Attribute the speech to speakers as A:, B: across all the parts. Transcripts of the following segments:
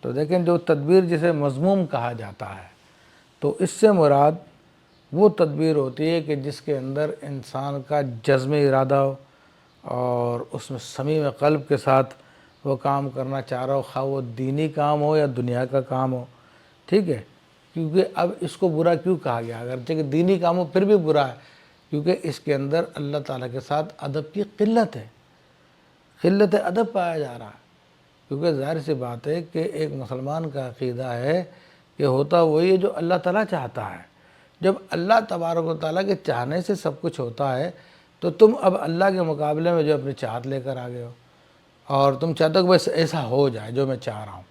A: تو دیکھیں جو تدبیر جسے مذموم کہا جاتا ہے تو اس سے مراد وہ تدبیر ہوتی ہے کہ جس کے اندر انسان کا جزمی ارادہ ہو اور اس میں صمیم قلب کے ساتھ وہ کام کرنا چاہ رہا ہو، خواہ وہ دینی کام ہو یا دنیا کا کام ہو، ٹھیک ہے۔ کیونکہ اب اس کو برا کیوں کہا گیا؟ اگرچہ کہ دینی کام ہو پھر بھی برا ہے، کیونکہ اس کے اندر اللہ تعالیٰ کے ساتھ ادب کی قلت ہے، قلت ادب پایا جا رہا ہے۔ کیونکہ ظاہر سی بات ہے کہ ایک مسلمان کا عقیدہ ہے کہ ہوتا وہی ہے جو اللہ تعالیٰ چاہتا ہے۔ جب اللہ تبارک و تعالیٰ کے چاہنے سے سب کچھ ہوتا ہے تو تم اب اللہ کے مقابلے میں جو اپنی چاہت لے کر آ گئے ہو اور تم چاہتے ہو کہ بس ایسا ہو جائے جو میں چاہ رہا ہوں،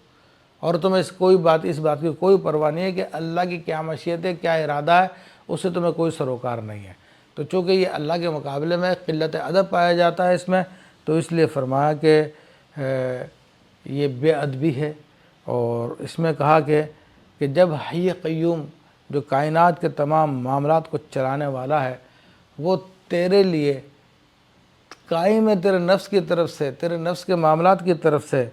A: اور تمہیں اس بات کی کوئی پرواہ نہیں ہے کہ اللہ کی کیا مشیت ہے، کیا ارادہ ہے، اس سے تمہیں کوئی سروکار نہیں ہے۔ تو چونکہ یہ اللہ کے مقابلے میں قلت ادب پایا جاتا ہے اس میں، تو اس لیے فرمایا کہ یہ بے ادبی ہے۔ اور اس میں کہا کہ جب حی قیوم جو کائنات کے تمام معاملات کو چلانے والا ہے وہ تیرے لیے قائم ہے، تیرے نفس کی طرف سے، تیرے نفس کے معاملات کی طرف سے،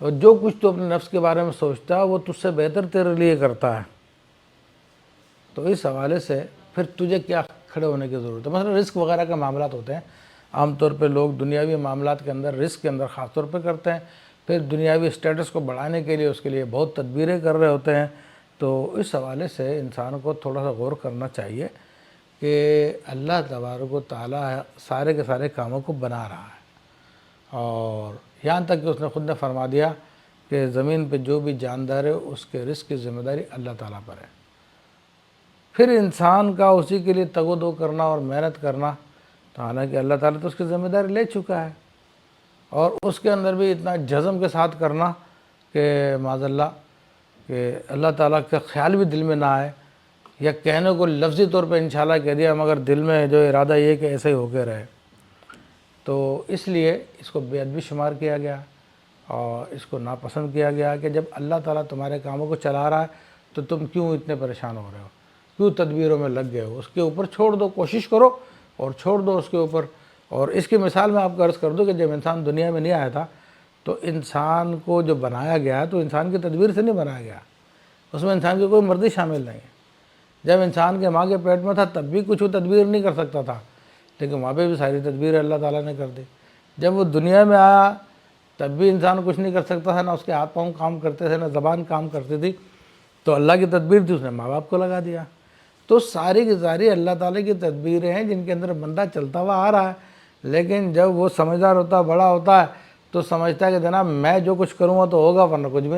A: اور جو کچھ تو اپنے نفس کے بارے میں سوچتا ہے وہ تجھ سے بہتر تیرے لیے کرتا ہے، تو اس حوالے سے پھر تجھے کیا کھڑے ہونے کی ضرورت ہے۔ مثلا رزق وغیرہ کا معاملات ہوتے ہیں، عام طور پہ لوگ دنیاوی معاملات کے اندر رزق کے اندر خاص طور پہ کرتے ہیں، پھر دنیاوی اسٹیٹس کو بڑھانے کے لیے اس کے لیے بہت تدبیریں کر رہے ہوتے ہیں۔ تو اس حوالے سے انسان کو تھوڑا سا غور کرنا چاہیے کہ اللہ تبارک و تعالیٰ سارے کے سارے کاموں کو بنا رہا ہے، اور یہاں تک کہ اس نے خود نے فرما دیا کہ زمین پہ جو بھی جاندار ہے اس کے رزق کی ذمہ داری اللہ تعالیٰ پر ہے۔ پھر انسان کا اسی کے لیے تگ و دو کرنا اور محنت کرنا، تو حالانکہ اللہ تعالیٰ تو اس کی ذمہ داری لے چکا ہے، اور اس کے اندر بھی اتنا جزم کے ساتھ کرنا کہ معاذ اللہ کہ اللہ تعالیٰ کا خیال بھی دل میں نہ آئے، یا کہنے کو لفظی طور پہ انشاءاللہ کہہ دیا مگر دل میں جو ارادہ یہ کہ ایسے ہی ہو کے رہے، تو اس لیے اس کو بے ادبی شمار کیا گیا اور اس کو ناپسند کیا گیا کہ جب اللہ تعالیٰ تمہارے کاموں کو چلا رہا ہے تو تم کیوں اتنے پریشان ہو رہے ہو، کیوں تدبیروں میں لگ گئے ہو، اس کے اوپر چھوڑ دو، کوشش کرو اور چھوڑ دو اس کے اوپر۔ اور اس کی مثال میں آپ کو عرض کر دوں کہ جب انسان دنیا میں نہیں آیا تھا تو انسان کو جو بنایا گیا ہے تو انسان کی تدبیر سے نہیں بنایا گیا، اس میں انسان کی کوئی مرضی شامل نہیں ہے۔ جب انسان کے ماں کے پیٹ میں تھا تب بھی کچھ وہ تدبیر نہیں کر سکتا تھا، لیکن وہاں پہ بھی ساری تدبیر اللہ تعالیٰ نے کر دی۔ جب وہ دنیا میں آیا تب بھی انسان کچھ نہیں کر سکتا تھا، نہ اس کے ہاتھ پاؤں کام کرتے تھے، نہ زبان کام کرتی تھی، تو اللہ کی تدبیر تھی، اس نے ماں باپ کو لگا دیا۔ تو ساری کی ساری اللہ تعالیٰ کی تدبیریں ہیں جن کے اندر بندہ چلتا ہوا آ رہا ہے، لیکن جب وہ سمجھدار ہوتا ہے، بڑا ہوتا ہے، تو سمجھتا ہے کہ جناب میں جو کچھ کروں گا تو ہوگا ورنہ کچھ بھی نہیں۔